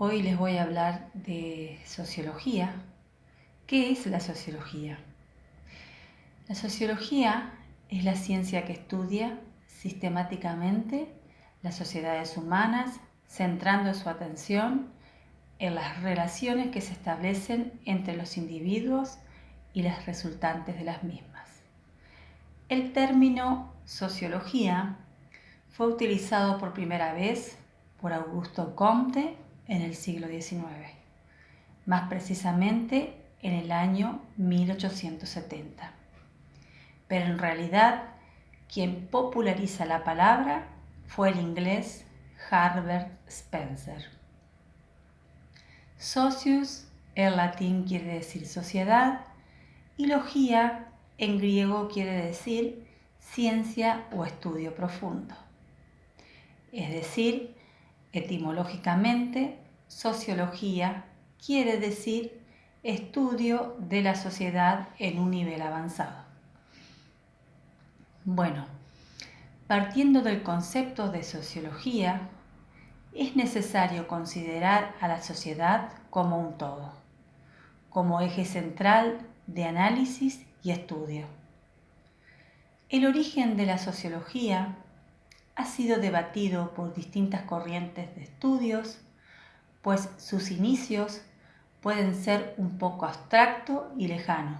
Hoy les voy a hablar de sociología. ¿Qué es la sociología? La sociología es la ciencia que estudia sistemáticamente las sociedades humanas, centrando su atención en las relaciones que se establecen entre los individuos y las resultantes de las mismas. El término sociología fue utilizado por primera vez por Augusto Comte en el siglo XIX, más precisamente en el año 1870. Pero en realidad, quien populariza la palabra fue el inglés Herbert Spencer. Socius en latín quiere decir sociedad y logía en griego quiere decir ciencia o estudio profundo. Es decir, etimológicamente, sociología quiere decir estudio de la sociedad en un nivel avanzado. Bueno, partiendo del concepto de sociología, es necesario considerar a la sociedad como un todo, como eje central de análisis y estudio. El origen de la sociología ha sido debatido por distintas corrientes de estudios, pues sus inicios pueden ser un poco abstracto y lejano,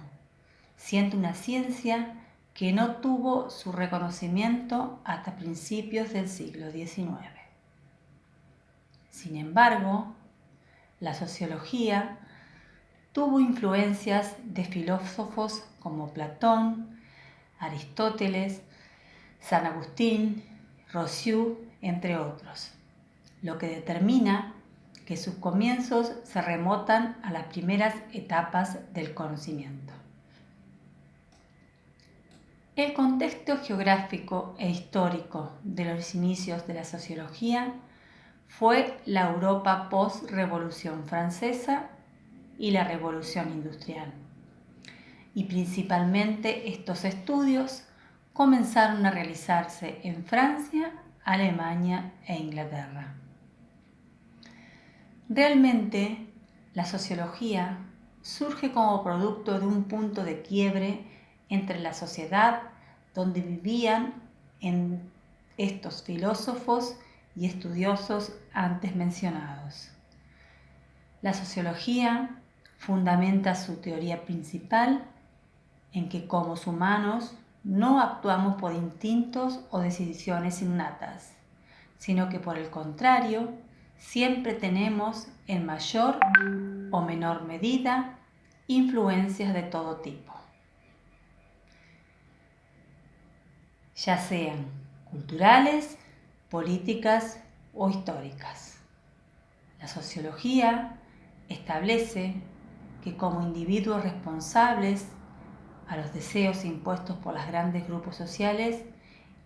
siendo una ciencia que no tuvo su reconocimiento hasta principios del siglo XIX. Sin embargo, la sociología tuvo influencias de filósofos como Platón, Aristóteles, San Agustín, Rousseau, entre otros, lo que determina que sus comienzos se remontan a las primeras etapas del conocimiento. El contexto geográfico e histórico de los inicios de la sociología fue la Europa post-Revolución Francesa y la Revolución Industrial. Y principalmente estos estudios comenzaron a realizarse en Francia, Alemania e Inglaterra. Realmente, la sociología surge como producto de un punto de quiebre entre la sociedad donde vivían estos filósofos y estudiosos antes mencionados. La sociología fundamenta su teoría principal en que como humanos no actuamos por instintos o decisiones innatas, sino que por el contrario, siempre tenemos en mayor o menor medida influencias de todo tipo, ya sean culturales, políticas o históricas. La sociología establece que como individuos responsables a los deseos impuestos por los grandes grupos sociales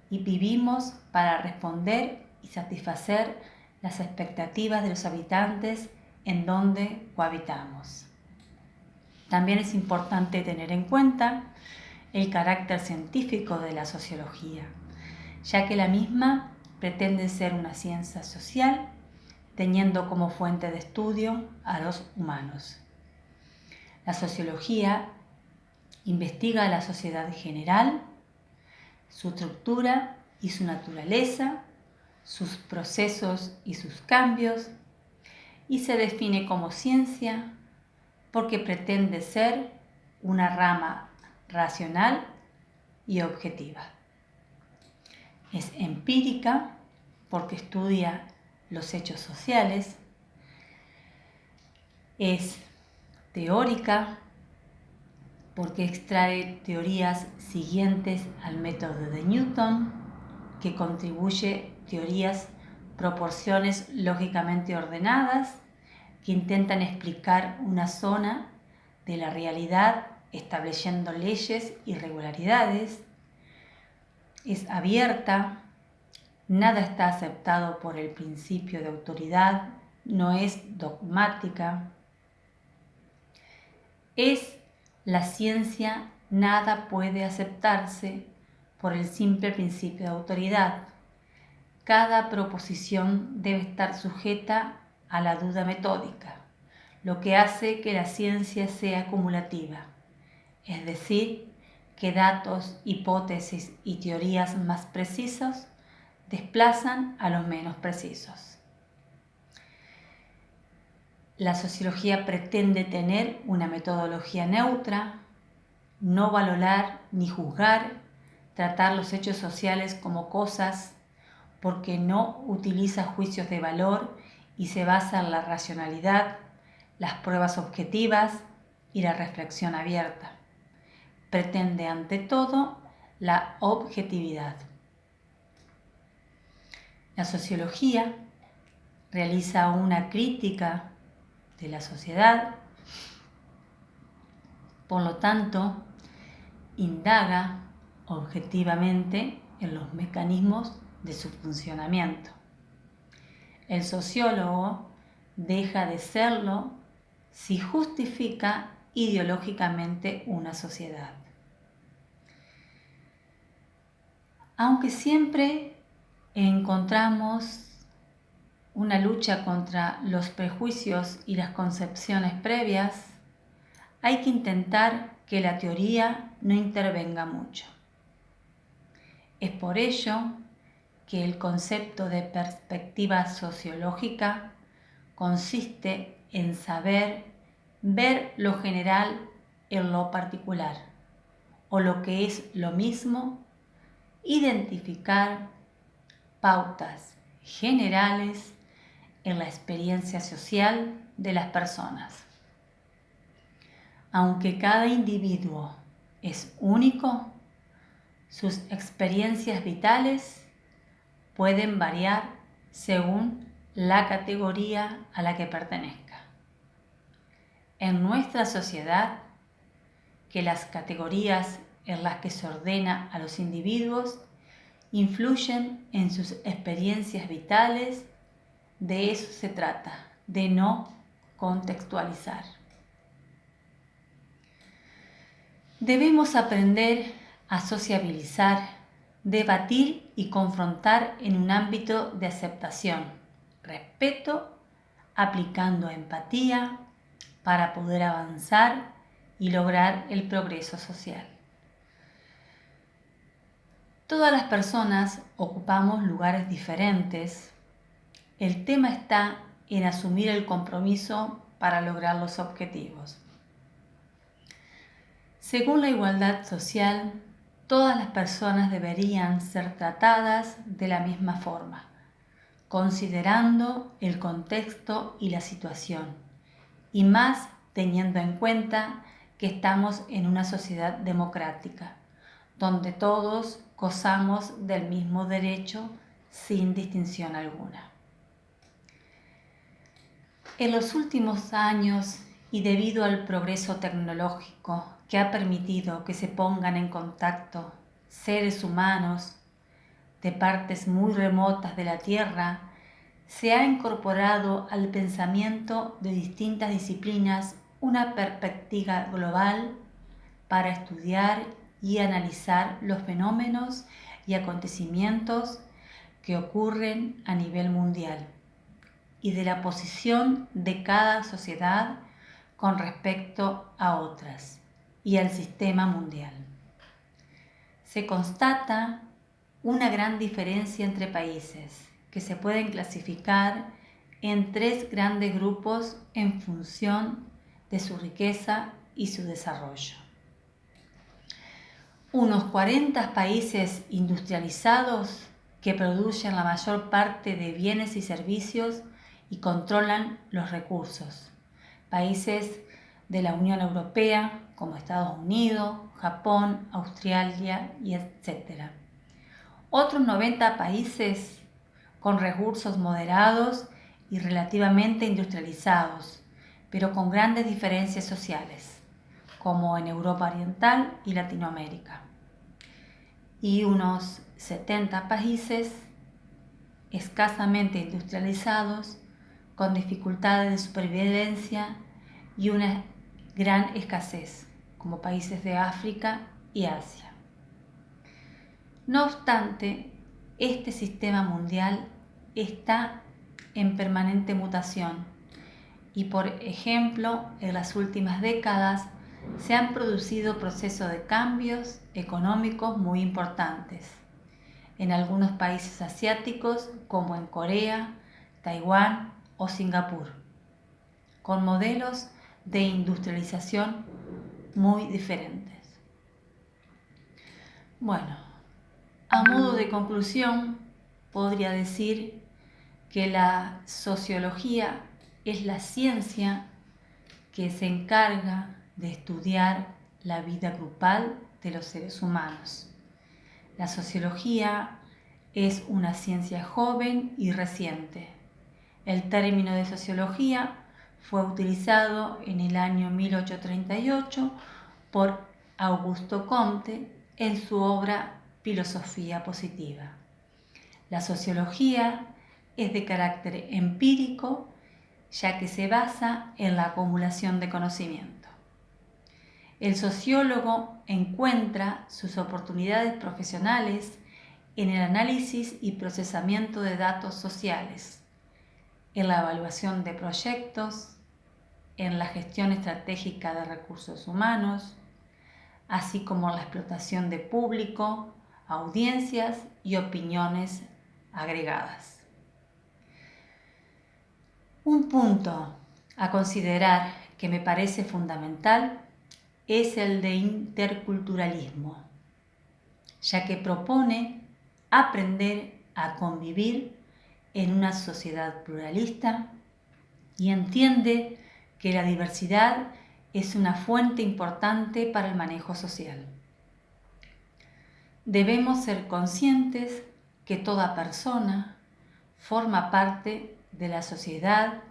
y vivimos para responder y satisfacer las expectativas de los habitantes en donde cohabitamos. También es importante tener en cuenta el carácter científico de la sociología, ya que la misma pretende ser una ciencia social, teniendo como fuente de estudio a los humanos. La sociología investiga la sociedad en general, su estructura y su naturaleza, sus procesos y sus cambios, y se define como ciencia porque pretende ser una rama racional y objetiva. Es empírica porque estudia los hechos sociales. Es teórica porque extrae teorías siguientes al método de Newton, que contribuye teorías, proporciones lógicamente ordenadas, que intentan explicar una zona de la realidad estableciendo leyes y regularidades. Es abierta, nada está aceptado por el principio de autoridad, no es dogmática. Es la ciencia, nada puede aceptarse por el simple principio de autoridad. Cada proposición debe estar sujeta a la duda metódica, lo que hace que la ciencia sea acumulativa, es decir, que datos, hipótesis y teorías más precisos desplazan a los menos precisos. La sociología pretende tener una metodología neutra, no valorar ni juzgar, tratar los hechos sociales como cosas, porque no utiliza juicios de valor y se basa en la racionalidad, las pruebas objetivas y la reflexión abierta. Pretende ante todo la objetividad. La sociología realiza una crítica de la sociedad, por lo tanto, indaga objetivamente en los mecanismos de su funcionamiento. El sociólogo deja de serlo si justifica ideológicamente una sociedad. Aunque siempre encontramos una lucha contra los prejuicios y las concepciones previas, hay que intentar que la teoría no intervenga mucho. Es por ello que el concepto de perspectiva sociológica consiste en saber ver lo general en lo particular, o lo que es lo mismo, identificar pautas generales en la experiencia social de las personas. Aunque cada individuo es único, sus experiencias vitales pueden variar según la categoría a la que pertenezca. En nuestra sociedad, que las categorías en las que se ordena a los individuos influyen en sus experiencias vitales, de eso se trata, de no contextualizar. Debemos aprender a sociabilizar, debatir y confrontar en un ámbito de aceptación, respeto, aplicando empatía para poder avanzar y lograr el progreso social. Todas las personas ocupamos lugares diferentes. El tema está en asumir el compromiso para lograr los objetivos. Según la igualdad social, todas las personas deberían ser tratadas de la misma forma, considerando el contexto y la situación, y más teniendo en cuenta que estamos en una sociedad democrática, donde todos gozamos del mismo derecho sin distinción alguna. En los últimos años, y debido al progreso tecnológico que ha permitido que se pongan en contacto seres humanos de partes muy remotas de la Tierra, se ha incorporado al pensamiento de distintas disciplinas una perspectiva global para estudiar y analizar los fenómenos y acontecimientos que ocurren a nivel mundial y de la posición de cada sociedad con respecto a otras y al sistema mundial. Se constata una gran diferencia entre países que se pueden clasificar en 3 grandes grupos en función de su riqueza y su desarrollo. Unos 40 países industrializados que producen la mayor parte de bienes y servicios y controlan los recursos. Países de la Unión Europea como Estados Unidos, Japón, Australia y etc. Otros 90 países con recursos moderados y relativamente industrializados, pero con grandes diferencias sociales, como en Europa Oriental y Latinoamérica. Y unos 70 países escasamente industrializados, con dificultades de supervivencia y una gran escasez, como países de África y Asia. No obstante, este sistema mundial está en permanente mutación y, por ejemplo, en las últimas décadas se han producido procesos de cambios económicos muy importantes en algunos países asiáticos como en Corea, Taiwán o Singapur, con modelos de industrialización muy diferentes. Bueno, a modo de conclusión, podría decir que la sociología es la ciencia que se encarga de estudiar la vida grupal de los seres humanos. La sociología es una ciencia joven y reciente. El término de sociología fue utilizado en el año 1838 por Augusto Comte en su obra Filosofía Positiva. La sociología es de carácter empírico, ya que se basa en la acumulación de conocimiento. El sociólogo encuentra sus oportunidades profesionales en el análisis y procesamiento de datos sociales, en la evaluación de proyectos, en la gestión estratégica de recursos humanos, así como en la explotación de público, audiencias y opiniones agregadas. Un punto a considerar que me parece fundamental es el de interculturalismo, ya que propone aprender a convivir en una sociedad pluralista y entiende que la diversidad es una fuente importante para el manejo social. Debemos ser conscientes que toda persona forma parte de la sociedad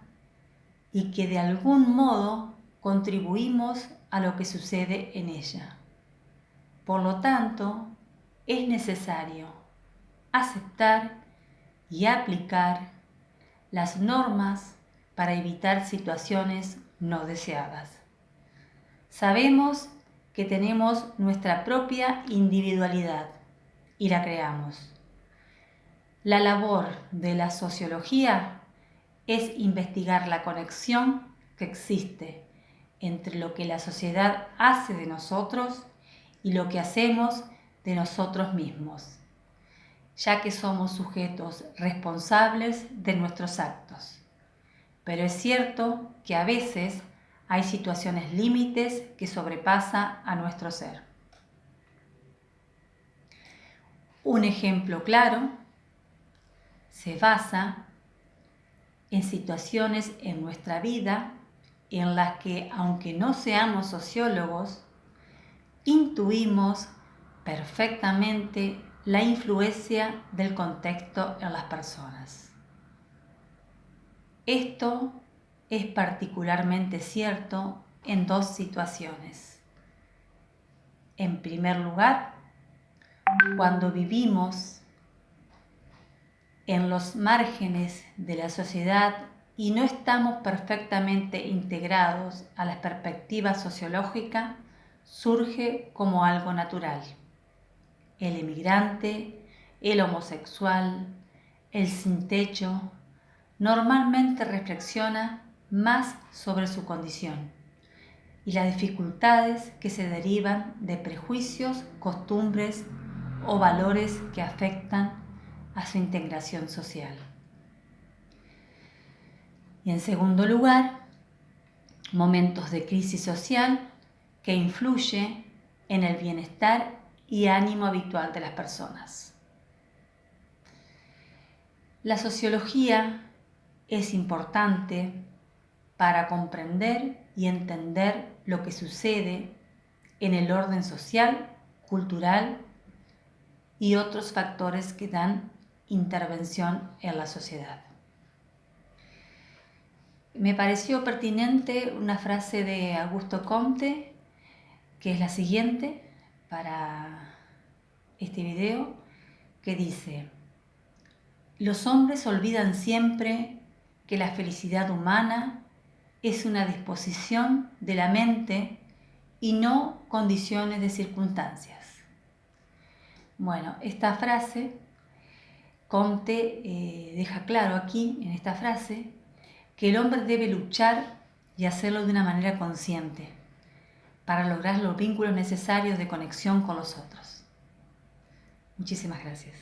y que de algún modo contribuimos a lo que sucede en ella. Por lo tanto, es necesario aceptar y aplicar las normas para evitar situaciones no deseadas. Sabemos que tenemos nuestra propia individualidad y la creamos. La labor de la sociología es investigar la conexión que existe entre lo que la sociedad hace de nosotros y lo que hacemos de nosotros mismos, ya que somos sujetos responsables de nuestros actos. Pero es cierto que a veces hay situaciones límites que sobrepasan a nuestro ser. Un ejemplo claro se basa en situaciones en nuestra vida en las que, aunque no seamos sociólogos, intuimos perfectamente la influencia del contexto en las personas. Esto es particularmente cierto en dos situaciones. En primer lugar, cuando vivimos en los márgenes de la sociedad y no estamos perfectamente integrados a la perspectiva sociológica, surge como algo natural. El emigrante, el homosexual, el sin techo, normalmente reflexiona más sobre su condición y las dificultades que se derivan de prejuicios, costumbres o valores que afectan a su integración social. Y en segundo lugar, momentos de crisis social que influye en el bienestar y ánimo habitual de las personas. La sociología es importante para comprender y entender lo que sucede en el orden social, cultural y otros factores que dan intervención en la sociedad. Me pareció pertinente una frase de Augusto Comte, que es la siguiente para este video, que dice: los hombres olvidan siempre que la felicidad humana es una disposición de la mente y no condiciones de circunstancias. Bueno, esta frase Comte deja claro aquí, en esta frase, que el hombre debe luchar y hacerlo de una manera consciente para lograr los vínculos necesarios de conexión con los otros. Muchísimas gracias.